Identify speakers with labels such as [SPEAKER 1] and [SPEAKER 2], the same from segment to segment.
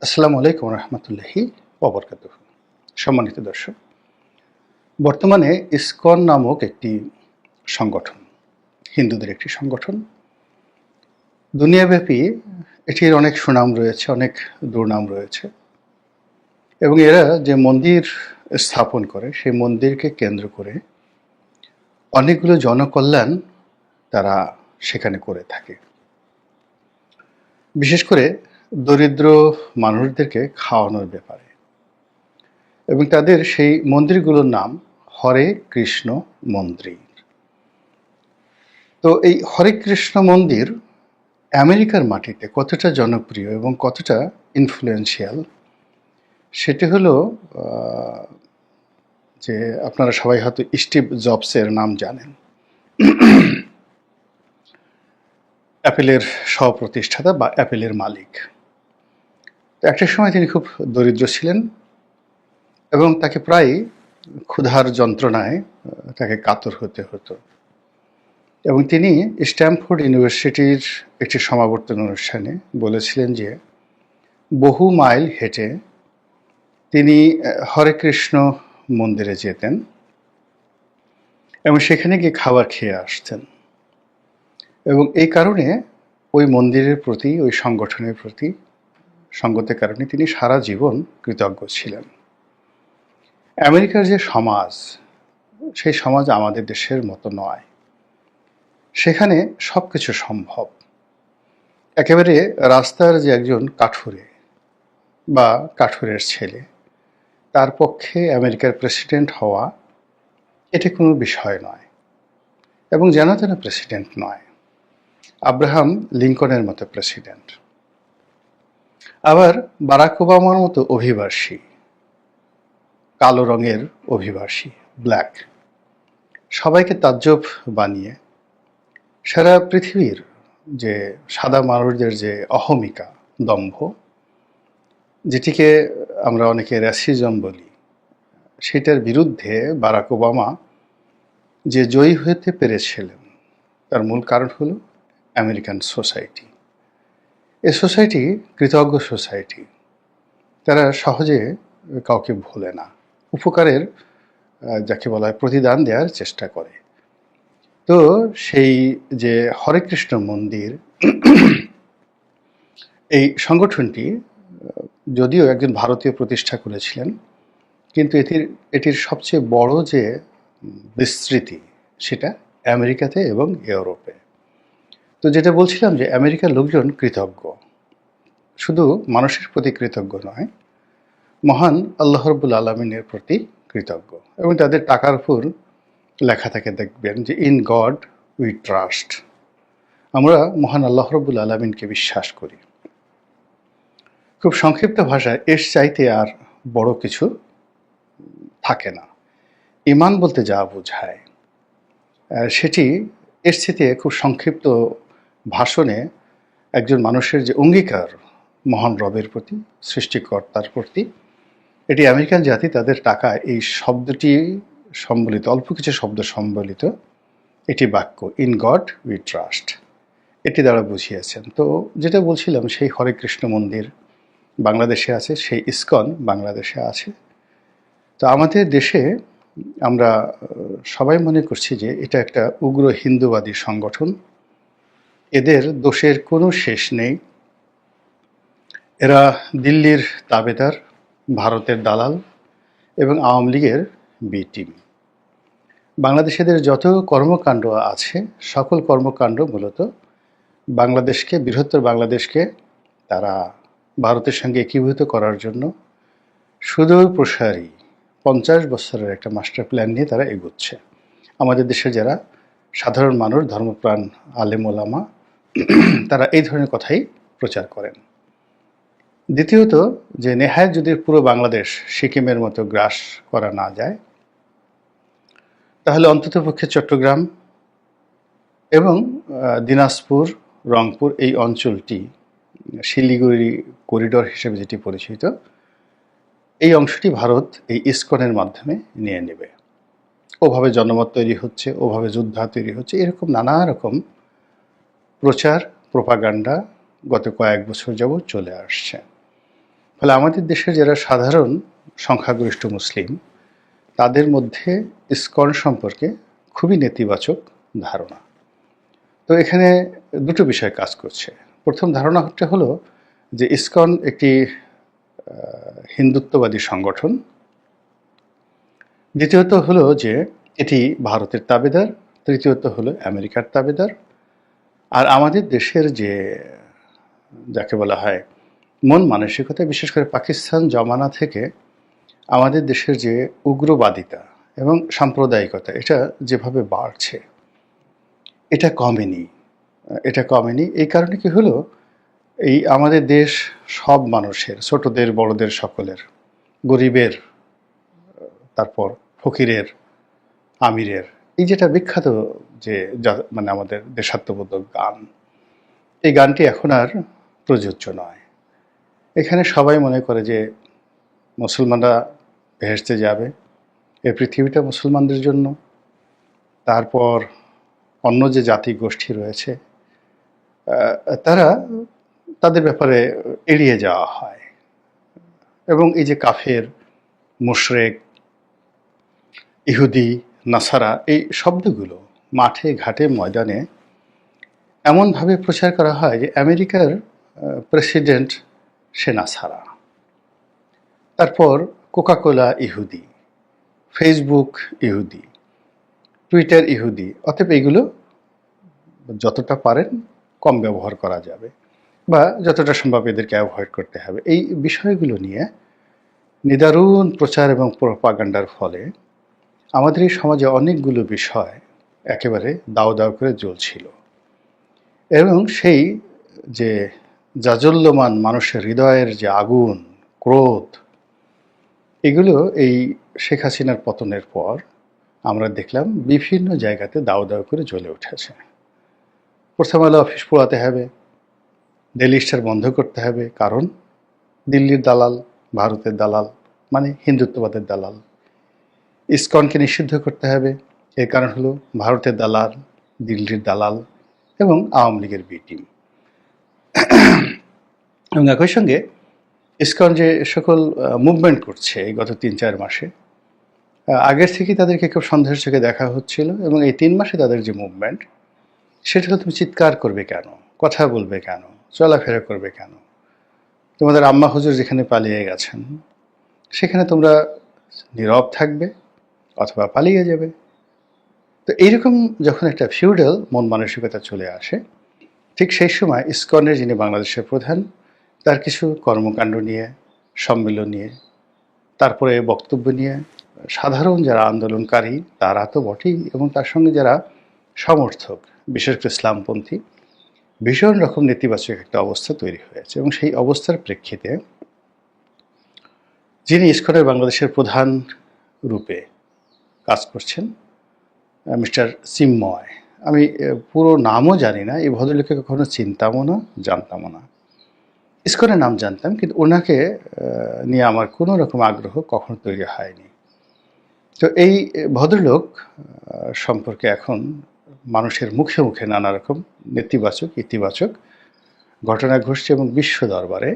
[SPEAKER 1] আসসালামু আলাইকুম রহমতুল্লাহি ওবরকাতুহ। সম্মানিত দর্শক, বর্তমানে ইসকন নামক একটি সংগঠন, হিন্দুদের একটি সংগঠন, দুনিয়াব্যাপী এটির অনেক সুনাম রয়েছে, অনেক দুর্নাম রয়েছে, এবং এরা যে মন্দির স্থাপন করে সেই মন্দিরকে কেন্দ্র করে অনেকগুলো জনকল্যাণ তারা সেখানে করে থাকে। বিশেষ করে দরিদ্র মানুষদেরকে খাওয়ানোর ব্যাপারে, এবং তাদের সেই মন্দিরগুলোর নাম হরে কৃষ্ণ মন্দির। তো এই হরে কৃষ্ণ মন্দির আমেরিকার মাটিতে কতটা জনপ্রিয় এবং কতটা ইনফ্লুয়েন্সিয়াল, সেটি হলো যে আপনারা সবাই হয়তো স্টিভ জবসের নাম জানেন। অ্যাপেলের সহপ্রতিষ্ঠাতা বা অ্যাপেলের মালিক। তো একটা সময় তিনি খুব দরিদ্র ছিলেন এবং তাকে প্রায় ক্ষুধার যন্ত্রণায় তাকে কাতর হতে হতো, এবং তিনি স্ট্যামফোর্ড ইউনিভার্সিটির একটি সমাবর্তন অনুষ্ঠানে বলেছিলেন যে বহু মাইল হেঁটে তিনি হরে কৃষ্ণ মন্দিরে যেতেন এবং সেখানে গিয়ে খাবার খেয়ে আসতেন, এবং এই কারণে ওই মন্দিরের প্রতি, ওই সংগঠনের প্রতি সঙ্গতের কারণে তিনি সারা জীবন কৃতজ্ঞ ছিলেন। আমেরিকার যে সমাজ, সেই সমাজ আমাদের দেশের মতো নয়। সেখানে সব কিছু সম্ভব। একেবারে রাস্তার যে একজন কাঠুরে বা কাঠুরের ছেলে, তার পক্ষে আমেরিকার প্রেসিডেন্ট হওয়া এটি কোনো বিষয় নয়, এবং যেন তেন প্রেসিডেন্ট নয়, আব্রাহাম লিঙ্কনের মতো প্রেসিডেন্ট। আবার বারাক ওবামার মতো অভিবাসী, কালো রঙের অভিবাসী, ব্ল্যাক, সবাইকে তাজ্জব বানিয়ে সারা পৃথিবীর যে সাদা মানুষদের যে অহমিকা, দম্ভ, যেটিকে আমরা অনেকে র্যাসিজম বলি, সেটার বিরুদ্ধে বারাক ওবামা যে জয়ী হতে পেরেছিলেন, তার মূল কারণ হলো আমেরিকান সোসাইটি। এ সোসাইটি কৃতজ্ঞ সোসাইটি। তারা সহজে কাউকে ভোলে না, উপকারের যাকে বলা হয় প্রতিদান দেওয়ার চেষ্টা করে। তো সেই যে হরে কৃষ্ণ মন্দির, এই সংগঠনটি যদিও একজন ভারতীয় প্রতিষ্ঠা করেছিলেন, কিন্তু এটির সবচেয়ে বড় যে বিস্তৃতি সেটা আমেরিকাতে এবং ইউরোপে। তো যেটা বলছিলাম যে আমেরিকার লোকজন কৃতজ্ঞ, শুধু মানুষের প্রতি কৃতজ্ঞ নয়, মহান আল্লাহ রাব্বুল আলামিনের প্রতি কৃতজ্ঞ। এবং তাদের টাকার উপর লেখা থাকে, দেখবেন যে ইন গড উই ট্রাস্ট। আমরা মহান আল্লাহ রাব্বুল আলামিনকে বিশ্বাস করি। খুব সংক্ষিপ্ত ভাষায় এর চাইতে আর বড় কিছু থাকে না। ঈমান বলতে যা বোঝায় সেটি এর চাইতে খুব সংক্ষিপ্ত ভাষণে একজন মানুষের যে অঙ্গীকার মহান রবের প্রতি, সৃষ্টিকর্তার প্রতি, এটি আমেরিকান জাতি তাদের টাকায় এই শব্দটি সম্বলিত, অল্প কিছু শব্দ সম্বলিত এটি বাক্য, ইন গড উই ট্রাস্ট, এটি দ্বারা বুঝিয়েছেন। তো যেটা বলছিলাম, সেই হরে কৃষ্ণ মন্দির বাংলাদেশে আছে, সেই ইসকন বাংলাদেশে আছে। তো আমাদের দেশে আমরা সবাই মনে করছি যে এটা একটা উগ্র হিন্দুবাদী সংগঠন, এদের দোষের কোনো শেষ নেই। এরা দিল্লির তাবেদার, ভারতের দালাল এবং আওয়ামী লীগের বি টিম। বাংলাদেশেদের যত কর্মকাণ্ড আছে, সকল কর্মকাণ্ড মূলত বাংলাদেশকে, বৃহত্তর বাংলাদেশকে তারা ভারতের সঙ্গে একীভূত করার জন্য সুদূর প্রসারী 50 বছরের একটা মাস্টার প্ল্যান নিয়ে তারা এগোচ্ছে। আমাদের দেশের যারা সাধারণ মানুষ, ধর্মপ্রাণ আলেম ওলামা, তারা এই ধরনের কথাই প্রচার করেন। দ্বিতীয়ত, যে নেহায় যদি পুরো বাংলাদেশ সিকিমের মতো গ্রাস করা না যায়, তাহলে অন্ততপক্ষে চট্টগ্রাম এবং দিনাজপুর, রংপুর এই অঞ্চলটি, শিলিগুড়ি করিডোর হিসেবে যেটি পরিচিত, এই অংশটি ভারত এই ইসকনের মাধ্যমে নিয়ে নেবে। ওভাবে জনমত তৈরি হচ্ছে, ওভাবে যোদ্ধা তৈরি হচ্ছে, এরকম নানা রকম প্রচার, প্রোপাগান্ডা গত কয়েক বছর যাবৎ চলে আসছে। ফলে আমাদের দেশের যারা সাধারণ সংখ্যাগরিষ্ঠ মুসলিম, তাদের মধ্যে ইসকন সম্পর্কে খুবই নেতিবাচক ধারণা। তো এখানে দুটো বিষয় কাজ করছে। প্রথম ধারণাটা হলো যে ইসকন একটি হিন্দুত্ববাদী সংগঠন। দ্বিতীয়ত হলো যে এটি ভারতের তাবেদার। তৃতীয়ত হলো আমেরিকার তাবেদার। আর আমাদের দেশের যে যাকে বলা হয় মন মানসিকতা, বিশেষ করে পাকিস্তান জমানা থেকে আমাদের দেশের যে উগ্রবাদিতা এবং সাম্প্রদায়িকতা, এটা যেভাবে বাড়ছে, এটা কমেনি। এই কারণে কি হলো, এই আমাদের দেশ সব মানুষের, ছোটদের বড়দের সকলের, গরিবের, তারপর ফকিরের, আমিরের, এই যেটা বিখ্যাত যে মানে আমাদের দেশাত্মবোধক গান, এই গানটি এখন আর প্রযোজ্য নয়। এখানে সবাই মনে করে যে মুসলমানরা ভেসতে যাবে, এই পৃথিবীটা মুসলমানদের জন্য। তারপর অন্য যে জাতি গোষ্ঠী রয়েছে তারা তাদের ব্যাপারে এড়িয়ে যাওয়া হয়। এবং এই যে কাফের, মুশরেক, ইহুদি, নাসারা, এই শব্দগুলো মাঠে ঘাটে ময়দানে এমনভাবে প্রচার করা হয় যে আমেরিকার প্রেসিডেন্ট সে নাসারা, তারপর কোকাকোলা ইহুদি, ফেসবুক ইহুদি, টুইটার ইহুদি। অতএব এগুলো যতটা পারেন কম ব্যবহার করা যাবে, বা যতটা সম্ভব এদেরকে অ্যাভয়েড করতে হবে। এই বিষয়গুলো নিয়ে নিদারুণ প্রচার এবং প্রপাগান্ডার ফলে আমাদের এই সমাজে অনেকগুলো বিষয় একেবারে দাও দাও করে জ্বলছিল। এবং সেই যে জাজল্যমান মানুষের হৃদয়ের যে আগুন, ক্রোধ, এগুলো এই শেখ হাসিনার পতনের পর আমরা দেখলাম বিভিন্ন জায়গাতে দাও দাও করে জ্বলে উঠেছে। প্রথম আলো অফিস পোড়াতে হবে, ডেইলি স্টার বন্ধ করতে হবে, কারণ দিল্লির দালাল, ভারতের দালাল, মানে হিন্দুত্ববাদের দালাল। ইসকনকে নিষিদ্ধ করতে হবে, এর কারণ হলো ভারতের দালাল, দিল্লির দালাল এবং আওয়ামী লীগের বি টিম। এবং একই সঙ্গে ইসকন যে সকল মুভমেন্ট করছে এই গত ৩-৪ মাসে, আগের থেকেই তাদেরকে খুব সন্দেহের চোখে দেখা হচ্ছিল। এবং এই ৩ মাসে তাদের যে মুভমেন্ট, সেটা হলো তুমি চিৎকার করবে কেন, কথা বলবে কেন, চলাফেরা করবে কেন? তোমাদের আম্মা হুজুর যেখানে পালিয়ে গেছেন সেখানে তোমরা নীরব থাকবে অথবা পালিয়ে যাবে। তো এইরকম যখন একটা ফিউডাল মন মানসিকতা চলে আসে, ঠিক সেই সময় ইসকনের যিনি বাংলাদেশের প্রধান, তার কিছু কর্মকাণ্ড নিয়ে, সম্মেলন নিয়ে, তারপরে বক্তব্য নিয়ে সাধারণ যারা আন্দোলনকারী তারা তো বটেই, এবং তার সঙ্গে যারা সমর্থক, বিশেষ করে ইসলামপন্থী, ভীষণ রকম নেতিবাচক একটা অবস্থা তৈরি হয়েছে। এবং সেই অবস্থার প্রেক্ষিতে যিনি ইসকনের বাংলাদেশের প্রধান রূপে কাজ করছেন, মিস্টার চিন্ময়, আমি পুরো নামও জানি না, এই ভদ্রলোককে কখনো চিনতামও না, জানতামও না। ইসকনের নাম জানতাম, কিন্তু ওনাকে নিয়ে আমার কোনো রকম আগ্রহ কখনো তৈরি হয়নি। তো এই ভদ্রলোক সম্পর্কে এখন মানুষের মুখে মুখে নানা রকম নেতিবাচক ইতিবাচক ঘটনা ঘটছে, এবং বিশ্ব দরবারে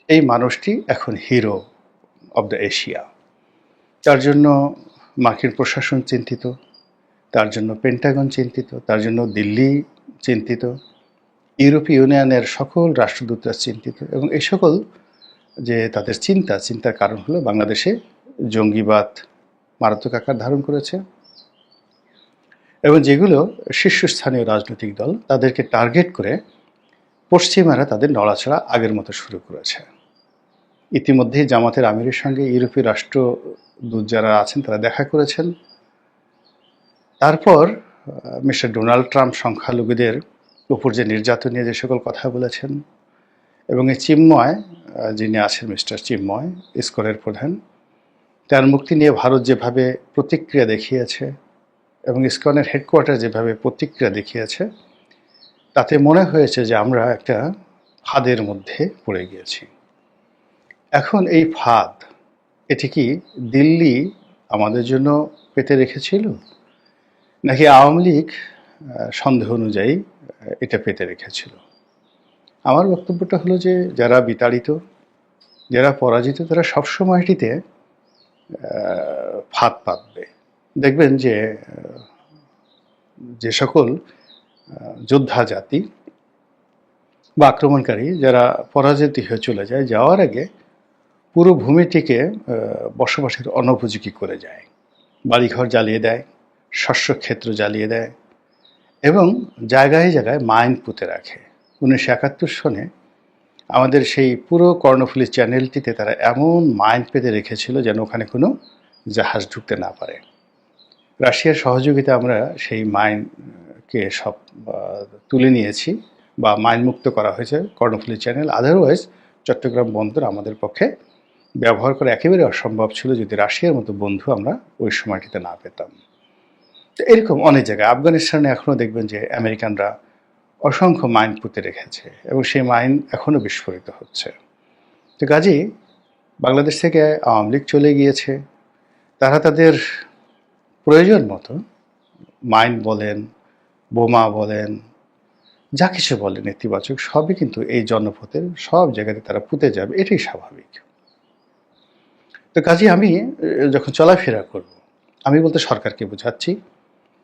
[SPEAKER 1] এই মানুষটি এখন হিরো অব দ্য এশিয়া। তার জন্য মার্কিন প্রশাসন চিন্তিত, তার জন্য পেন্টাগন চিন্তিত, তার জন্য দিল্লি চিন্তিত, ইউরোপীয় ইউনিয়নের সকল রাষ্ট্রদূতরা চিন্তিত। এবং এই সকল যে তাদের চিন্তার কারণ হলো বাংলাদেশে জঙ্গিবাদ মারাত্মক আকার ধারণ করেছে, এবং যেগুলো শীর্ষস্থানীয় রাজনৈতিক দল তাদেরকে টার্গেট করে পশ্চিমারা তাদের নড়াচড়া আগের মতো শুরু করেছে। ইতিমধ্যেই জামাতের আমিরের সঙ্গে ইউরোপীয় রাষ্ট্রদূত যারা আছেন তারা দেখা করেছেন। তারপর মিস্টার ডোনাল্ড ট্রাম্প সংখ্যালঘুদের উপর যে নির্যাতন নিয়ে যে সকল কথা বলেছেন, এবং এই চিন্ময় যিনি আছেন, মিস্টার চিন্ময়, ইসকনের প্রধান, তার মুক্তি নিয়ে ভারত যেভাবে প্রতিক্রিয়া দেখিয়েছে এবং ইসকনের হেডকোয়ার্টার যেভাবে প্রতিক্রিয়া দেখিয়েছে, তাতে মনে হয়েছে যে আমরা একটা ফাঁদের মধ্যে পড়ে গিয়েছি। এখন এই ফাঁদ, এটি কি দিল্লি আমাদের জন্য পেতে রেখেছিল, নাকি আওয়ামী লীগ সন্দেহ অনুযায়ী এটা পেতে রেখেছিল? আমার বক্তব্যটা হলো যে যারা বিতাড়িত, যারা পরাজিত তারা সবসময়টিতে ফাঁদ পাতবে। দেখবেন যে যে সকল যোদ্ধা জাতি বা আক্রমণকারী যারা পরাজিত হয়ে চলে যায়, যাওয়ার আগে পুরো ভূমিটিকে বসবাসের অনুপযোগী করে যায়, বাড়িঘর জ্বালিয়ে দেয়, শস্যক্ষেত্র জ্বালিয়ে দেয় এবং জায়গায় জায়গায় মাইন পুঁতে রাখে। 1971 সনে আমাদের সেই পুরো কর্ণফুলী চ্যানেলটিতে তারা এমন মাইন পেতে রেখেছিল যেন ওখানে কোনো জাহাজ ঢুকতে না পারে। রাশিয়ার সহযোগিতা আমরা সেই মাইনকে সব তুলে নিয়েছি বা মাইন মুক্ত করা হয়েছে কর্ণফুলী চ্যানেল। আদারওয়াইজ চট্টগ্রাম বন্দর আমাদের পক্ষে ব্যবহার করা একেবারে অসম্ভব ছিল যদি রাশিয়ার মতো বন্ধু আমরা ওই সময়টিতে না পেতাম। তো এরকম অনেক জায়গায়, আফগানিস্তানে এখনও দেখবেন যে আমেরিকানরা অসংখ্য মাইন পুঁতে রেখেছে এবং সেই মাইন এখনও বিস্ফোরিত হচ্ছে। তো কাজেই বাংলাদেশ থেকে আওয়ামী লীগ চলে গিয়েছে, তারা তাদের প্রয়োজন মতো মাইন বলেন, বোমা বলেন, যা কিছু বলেন নেতিবাচক, সবই কিন্তু এই জনপথের সব জায়গাতে তারা পুঁতে যাবে, এটাই স্বাভাবিক। তো কাজে আমি যখন চলাফেরা করব, আমি বলতে সরকারকে বোঝাচ্ছি,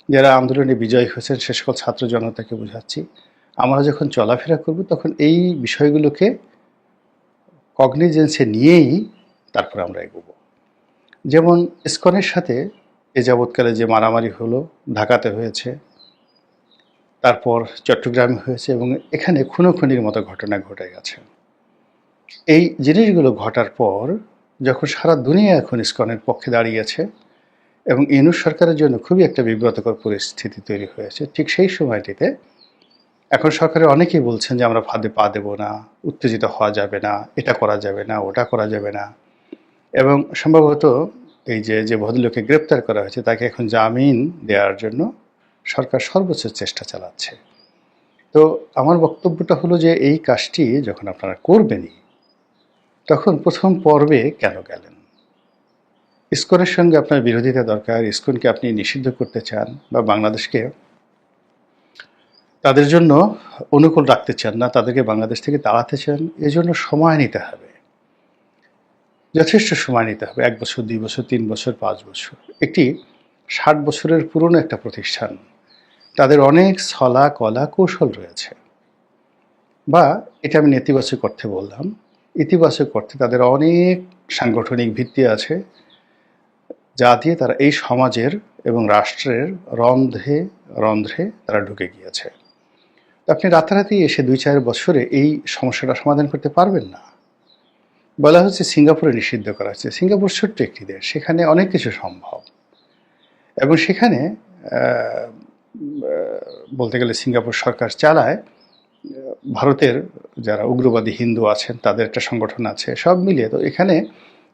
[SPEAKER 1] যারা আন্দোলনে বিজয়ী হয়েছেন সে সকল ছাত্র জনতাকে বোঝাচ্ছি, আমরা যখন চলাফেরা করব তখন এই বিষয়গুলোকে কগনিজেন্সে নিয়েই তারপর আমরা এগোব। যেমন ইসকনের সাথে এ যাবৎকালে যে মারামারি হলো, ঢাকাতে হয়েছে, তারপর চট্টগ্রামে হয়েছে এবং এখানে খুনোখুনির মতো ঘটনা ঘটে গেছে। এই জিনিসগুলো ঘটার পর যখন সারা দুনিয়া এখন ইসকনের পক্ষে দাঁড়িয়েছে এবং ইউনূস সরকারের জন্য খুবই একটা বিব্রতকর পরিস্থিতি তৈরি হয়েছে, ঠিক সেই সময়টিতে এখন সরকারের অনেকেই বলছেন যে আমরা ফাঁদে পা দেব না, উত্তেজিত হওয়া যাবে না, এটা করা যাবে না, ওটা করা যাবে না। এবং সম্ভবত এই যে ভদ্রলোককে গ্রেপ্তার করা হয়েছে তাকে এখন জামিন দেওয়ার জন্য সরকার সর্বোচ্চ চেষ্টা চালাচ্ছে। তো আমার বক্তব্যটা হলো যে এই কাজটি যখন আপনারা করবেনই, তখন প্রথম পর্বে কেন গেলেন? ইসকনের সঙ্গে আপনার বিরোধিতা দরকার, ইসকনকে আপনি নিষিদ্ধ করতে চান বা বাংলাদেশকে তাদের জন্য অনুকূল রাখতে চান না, তাদেরকে বাংলাদেশ থেকে তাড়াতে চান, এজন্য সময় নিতে হবে, যথেষ্ট সময় নিতে হবে। 1 বছর, 2 বছর, 3 বছর, 5 বছর। একটি 60 বছরের পুরনো একটা প্রতিষ্ঠান, তাদের অনেক ছলা কলা কৌশল রয়েছে, বা এটা আমি নেতিবাচক অর্থে বললাম, ইতিবাচক অর্থে তাদের অনেক সাংগঠনিক ভিত্তি আছে যা দিয়ে তারা এই সমাজের এবং রাষ্ট্রের রন্ধ্রে রন্ধ্রে তারা ঢুকে গিয়েছে। আপনি রাতারাতি এসে 2-4 বছরে এই সমস্যাটা সমাধান করতে পারবেন না। বলা হচ্ছে সিঙ্গাপুরে নিষিদ্ধ করা হচ্ছে। সিঙ্গাপুর ছোট্ট একটি দেশ, সেখানে অনেক কিছু সম্ভব এবং সেখানে বলতে গেলে সিঙ্গাপুর সরকার চালায়, ভারতের যারা উগ্রবাদী হিন্দু আছেন তাদের একটা সংগঠন আছে, সব মিলিয়ে। তো এখানে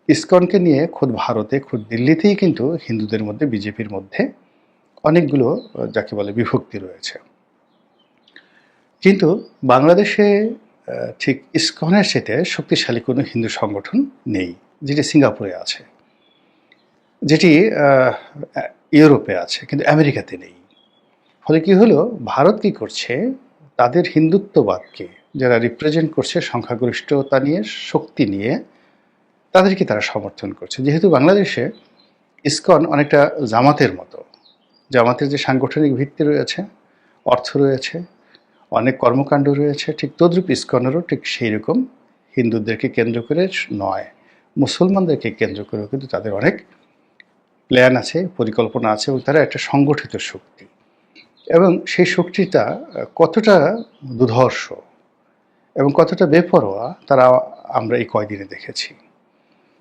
[SPEAKER 1] ইসকনকে নিয়ে খোদ ভারতে, খোদ দিল্লিতেই কিন্তু হিন্দুদের মধ্যে, বিজেপির মধ্যে অনেকগুলো যাকে বলে বিভক্তি রয়েছে। কিন্তু বাংলাদেশে ঠিক ইসকনের সাথে শক্তিশালী কোনো হিন্দু সংগঠন নেই, যেটি সিঙ্গাপুরে আছে, যেটি ইউরোপে আছে, কিন্তু আমেরিকাতে নেই। ফলে কি হলো, ভারত কি করছে, তাদের হিন্দুত্ববাদকে যারা রিপ্রেজেন্ট করছে সংখ্যাগরিষ্ঠতা নিয়ে, শক্তি নিয়ে, তাদেরকে তারা সমর্থন করছে। যেহেতু বাংলাদেশে ইসকন অনেকটা জামাতের মতো, জামাতের যে সাংগঠনিক ভিত্তি রয়েছে, অর্থ রয়েছে, অনেক কর্মকাণ্ড রয়েছে, ঠিক তদ্রূপ ইসকনেরও ঠিক সেই রকম হিন্দুদেরকে কেন্দ্র করে নয়, মুসলমানদেরকে কেন্দ্র করেও কিন্তু তাদের অনেক প্ল্যান আছে, পরিকল্পনা আছে এবং তারা একটা সংগঠিত শক্তি। এবং সেই শক্তিটা কতটা দুর্ধর্ষ এবং কতটা বেপরোয়া তারা আমরা এই কয়দিনে দেখেছি।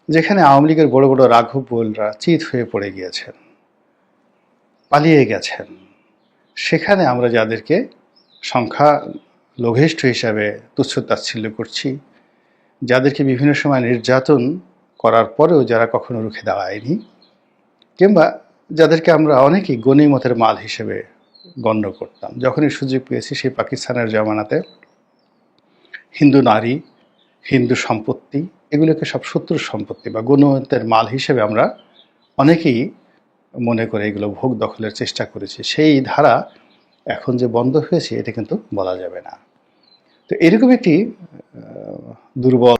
[SPEAKER 1] যেখানে আওয়ামী লীগের বড় বড় রাঘব বোয়ালরা চিত হয়ে পড়ে গিয়েছেন, পালিয়ে গেছেন, সেখানে আমরা যাদেরকে সংখ্যা লঘিষ্ঠ হিসাবে তুচ্ছ-তাচ্ছিল্য করছি, যাদেরকে বিভিন্ন সময় নির্যাতন করার পরেও যারা কখনো রুখে দাঁড়ায়নি, কিংবা যাদেরকে আমরা অনেকেই গনিমতের মাল হিসেবে গণ্য করতাম, যখনই সুযোগ পেয়েছি সেই পাকিস্তানের জামানাতে হিন্দু নারী, হিন্দু সম্পত্তি, এগুলোকে সব শত্রুর সম্পত্তি বা গনিমতের মাল হিসেবে আমরা অনেকেই মনে করে এগুলো ভোগ দখলের চেষ্টা করেছি। সেই ধারা এখন যে বন্ধ হয়েছে এটা কিন্তু বলা যাবে না। তো এরকম একটি দুর্বল